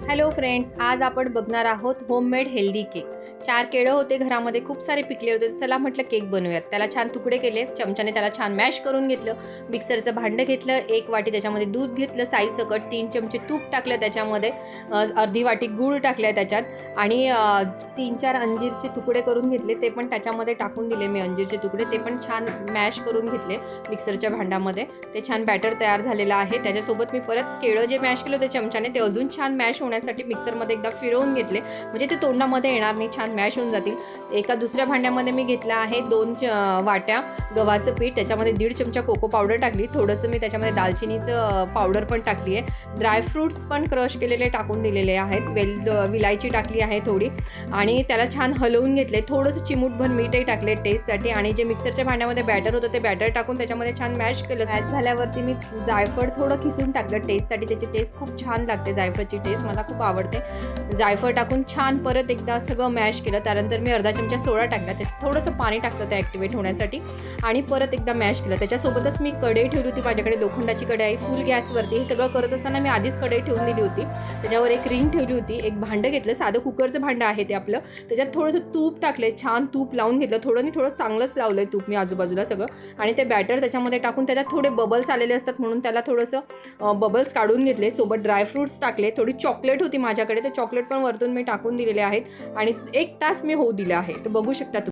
Hello friends, आज आपण बघणार आहोत होममेड हेल्दी केक। 4 केळं होते घरामध्ये, खूप सारे पिकले होते, चला म्हटलं केक बनवूयात। त्याला छान तुकडे केले, चमच्याने त्याला छान मॅश करून घेतलं। मिक्सरचं भांडं घेतलं, 1 वाटी त्याच्यामध्ये दूध घेतलं, साईसकट 3 चमचे तूप टाकलं, त्याच्यामध्ये अर्धी वाटी गूळ टाकला त्याच्यात आणि 3-4 अंजीरचे तुकडे करून घेतले, ते पण त्याच्यामध्ये टाकून दिले मी अंजीरचे तुकडे, ते पण छान मॅश करून घेतले मिक्सरच्या भांड्यामध्ये। ते छान बॅटर तयार झालेलं आहे। त्याच्यासोबत मी परत केळं जे मॅश केलं होते चमच्याने, ते अजून छान मॅश होण्यासाठी मिक्सरमध्ये एकदा फिरवून घेतले, म्हणजे ते तोंडामध्ये येणार नाही, छान मॅश होऊन जातील। एका दुसऱ्या भांड्यामध्ये मी घेतला आहे 2 वाट्या गव्हाचं पीठ, त्याच्यामध्ये 1.5 चमचा कोको पावडर टाकली, थोडंसं मी त्याच्यामध्ये दालचिनीचं पावडर पण टाकली आहे, ड्रायफ्रूट्स पण क्रश केलेले टाकून दिलेले आहेत, विलायची टाकली आहे थोडी आणि त्याला छान हलवून घेतले। थोडंसं चिमूटभर मीठही टाकले टेस्टसाठी आणि जे मिक्सरच्या भांड्यामध्ये बॅटर होतं ते बॅटर टाकून त्याच्यामध्ये छान मॅश केलं। मॅश झाल्यावरती मी जायफळ थोडं किसून टाकलं टेस्टसाठी, त्याची टेस्ट खूप छान लागते, जायफळची टेस्ट मला खूप आवडते। जायफळ टाकून छान परत एकदा सगळं मॅश केलं, त्यानंतर मी अर्धा चमचा सोडा टाकला, त्यात थोडंसं पाणी टाकलं ते ॲक्टिवेट होण्यासाठी आणि परत एकदा मॅश केलं। त्याच्यासोबतच मी कढई ठेवली होती, माझ्याकडे लोखंडाची कढई फुल गॅसवरती। हे सगळं करत असताना मी आधीच कढई ठेवून दिली होती, त्याच्यावर एक रिंग ठेवली होती, एक भांडं घेतलं, साधं कुकरचं भांडं आहे ते आपलं, त्याच्यात थोडंसं तूप टाकले, छान तूप लावून घेतलं, थोडं चांगलंच लावलंय तूप मी आजूबाजूला सगळं आणि ते बॅटर त्याच्यामध्ये टाकून त्याच्यात थोडे बबल्स आलेले असतात म्हणून त्याला थोडंसं बबल्स काढून घेतले, सोबत ड्रायफ्रूट्स टाकले, थोडी चॉकलेट होती माझ्याकडे, ते चॉकलेट पण वरतून मी टाकून दिलेले आहेत आणि 1 तास मी होऊ दिलं आहे, तर बघू शकता तुम्ही।